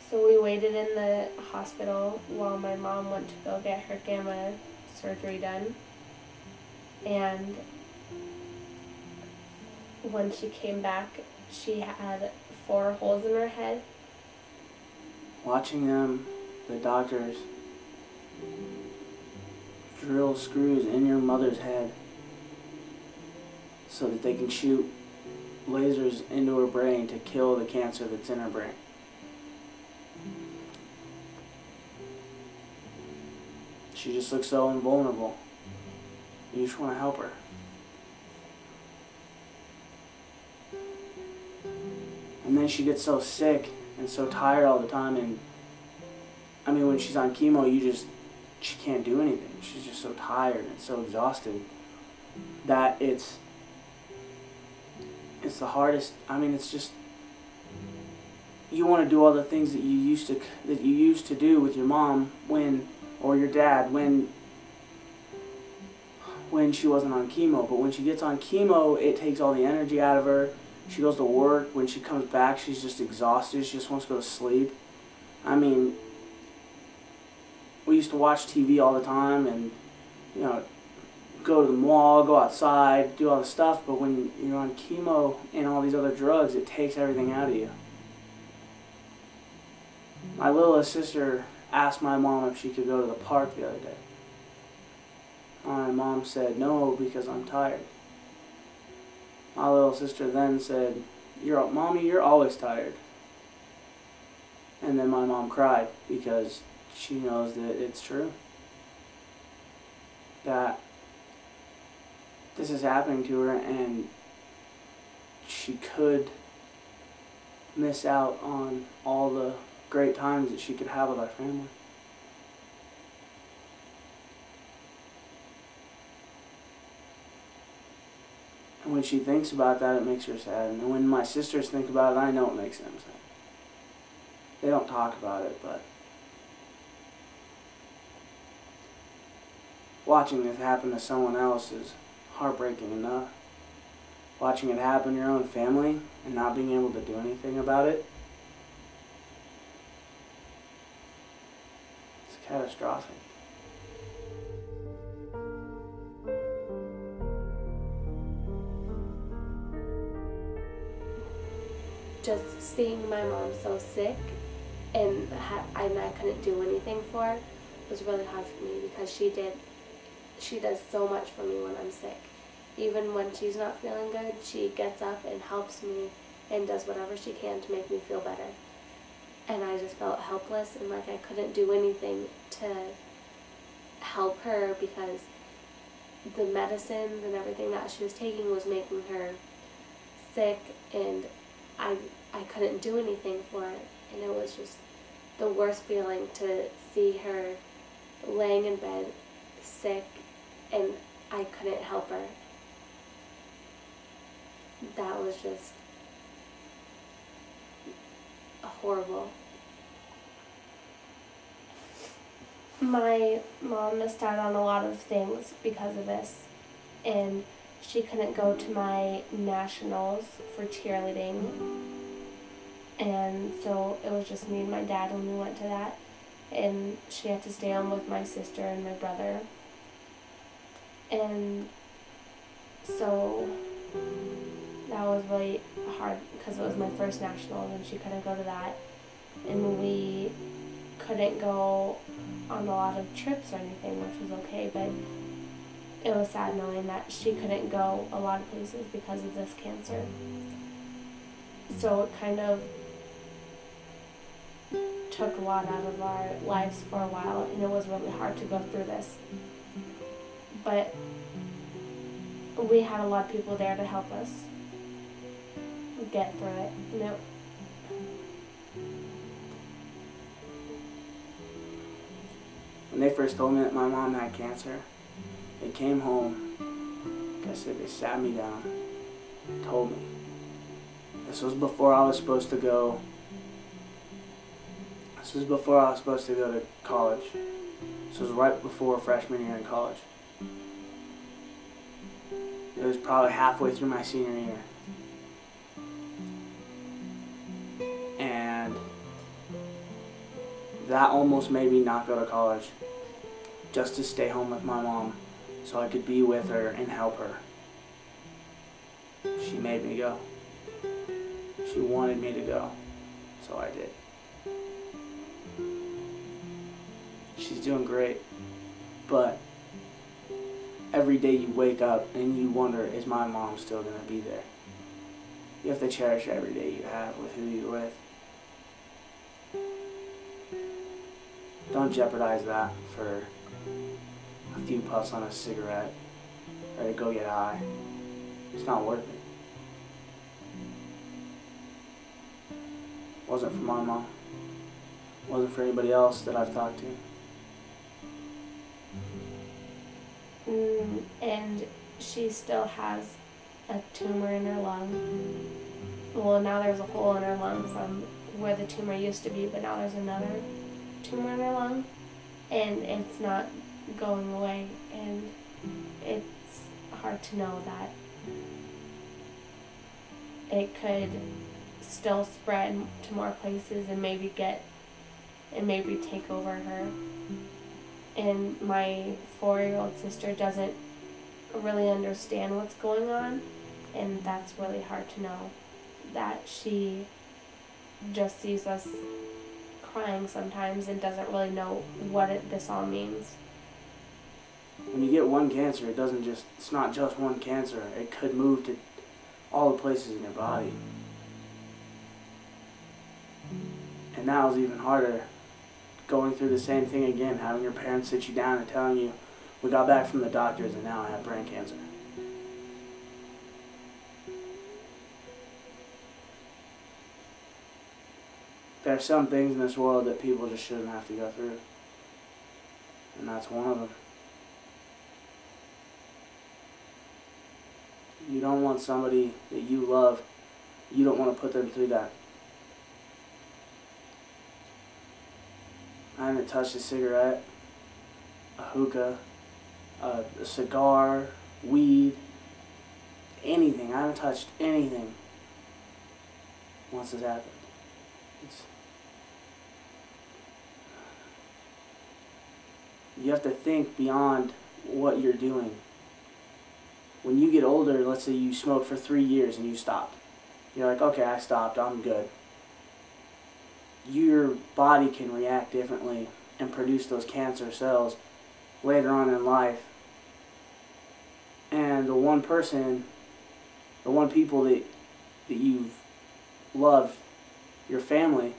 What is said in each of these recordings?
So we waited in the hospital while my mom went to go get her gamma surgery done. And when she came back, she had 4 holes in her head. Watching them, the doctors, drill screws in your mother's head so that they can shoot lasers into her brain to kill the cancer that's in her brain. She just looks so invulnerable. You just want to help her. And then she gets so sick and so tired all the time, and I mean, when she's on chemo, she can't do anything. She's just so tired and so exhausted that it's the hardest. I mean, it's just, you want to do all the things that you used to do with your mom or your dad when she wasn't on chemo. But when she gets on chemo, it takes all the energy out of her. She goes to work. When she comes back, she's just exhausted. She just wants to go to sleep. I mean, we used to watch TV all the time and, go to the mall, go outside, do all the stuff. But when you're on chemo and all these other drugs, it takes everything out of you. My littlest sister asked my mom if she could go to the park the other day. My mom said no because I'm tired. My little sister then said, Mommy, you're always tired. And then my mom cried because she knows that it's true. That this is happening to her and she could miss out on all the great times that she could have with our family. And when she thinks about that, it makes her sad. And when my sisters think about it, I know it makes them sad. They don't talk about it, but watching this happen to someone else is heartbreaking enough. Watching it happen to your own family and not being able to do anything about it, it's catastrophic. Just seeing my mom so sick and I couldn't do anything for her was really hard for me because she does so much for me when I'm sick. Even when she's not feeling good, she gets up and helps me and does whatever she can to make me feel better. And I just felt helpless and like I couldn't do anything to help her because the medicines and everything that she was taking was making her sick, and I couldn't do anything for it. And it was just the worst feeling to see her laying in bed sick and I couldn't help her. That was just horrible. My mom missed out on a lot of things because of this, and she couldn't go to my nationals for cheerleading, and so it was just me and my dad when we went to that, and she had to stay home with my sister and my brother. And so that was really hard because it was my first national and she couldn't go to that, and we couldn't go on a lot of trips or anything, which was okay, but it was sad knowing that she couldn't go a lot of places because of this cancer. So it kind of took a lot out of our lives for a while, and it was really hard to go through this. But we had a lot of people there to help us get through it. When they first told me that my mom had cancer, they came home, like I said, they sat me down and told me. This was before I was supposed to go. This was before I was supposed to go to college. This was right before freshman year in college. It was probably halfway through my senior year. And That almost made me not go to college, just to stay home with my mom so I could be with her and help her. She made me go. She wanted me to go, so I did. She's doing great, but every day you wake up and you wonder, is my mom still going to be there? You have to cherish every day you have with who you're with. Don't jeopardize that for a few puffs on a cigarette or to go get high. It's not worth it. Wasn't for my mom. Wasn't for anybody else that I've talked to. And she still has a tumor in her lung. Well, now there's a hole in her lung from where the tumor used to be, but now there's another tumor in her lung, and it's not going away, and it's hard to know that it could still spread to more places and maybe take over her. And my 4-year-old sister doesn't really understand what's going on, and that's really hard to know. That she just sees us crying sometimes and doesn't really know what this all means. When you get one cancer, it's not just one cancer. It could move to all the places in your body. And now it's even harder, going through the same thing again, having your parents sit you down and telling you, we got back from the doctors and now I have brain cancer. There are some things in this world that people just shouldn't have to go through. And that's one of them. You don't want somebody that you love, you don't want to put them through that. I haven't touched a cigarette, a hookah, a cigar, weed, anything. I haven't touched anything once it's happened. You have to think beyond what you're doing. When you get older, let's say you smoked for 3 years and you stopped. You're like, okay, I stopped, I'm good. Your body can react differently and produce those cancer cells later on in life. And the one people that you've loved, your family,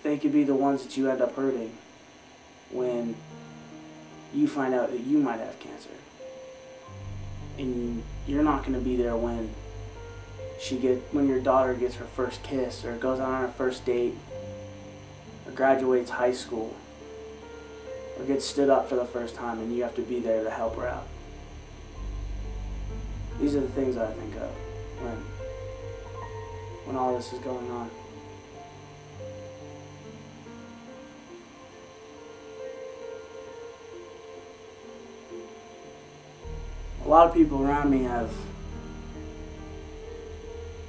they could be the ones that you end up hurting when you find out that you might have cancer. And you're not going to be there when your daughter gets her first kiss, or goes on her first date, or graduates high school, or gets stood up for the first time, and you have to be there to help her out. These are the things I think of when all this is going on. A lot of people around me have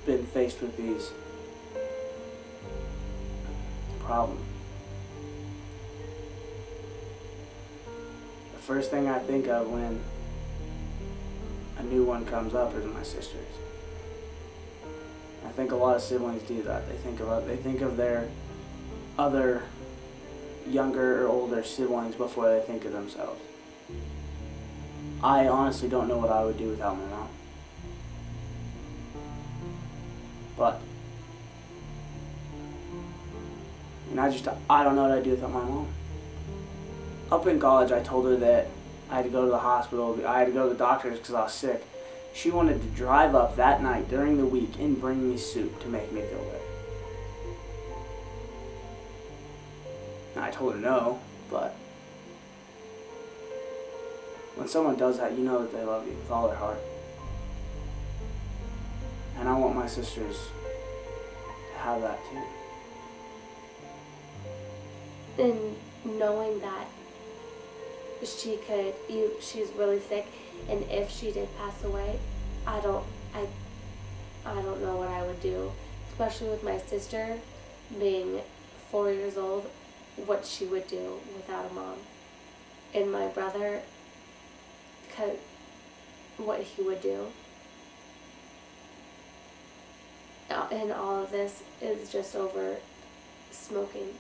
been faced with these problems. The first thing I think of when a new one comes up is my sisters. I think a lot of siblings do that. They think of their other younger or older siblings before they think of themselves. I honestly don't know what I would do without my mom. But I don't know what I'd do without my mom. Up in college, I told her that I had to go to the hospital. I had to go to the doctors because I was sick. She wanted to drive up that night during the week and bring me soup to make me feel better. And I told her no, but when someone does that, you know that they love you with all their heart. And I want my sisters to have that too. And knowing that she's really sick, and if she did pass away, I don't know what I would do. especially with my sister being 4 years old, what she would do without a mom. And my brother, what he would do. And all of this is just over smoking.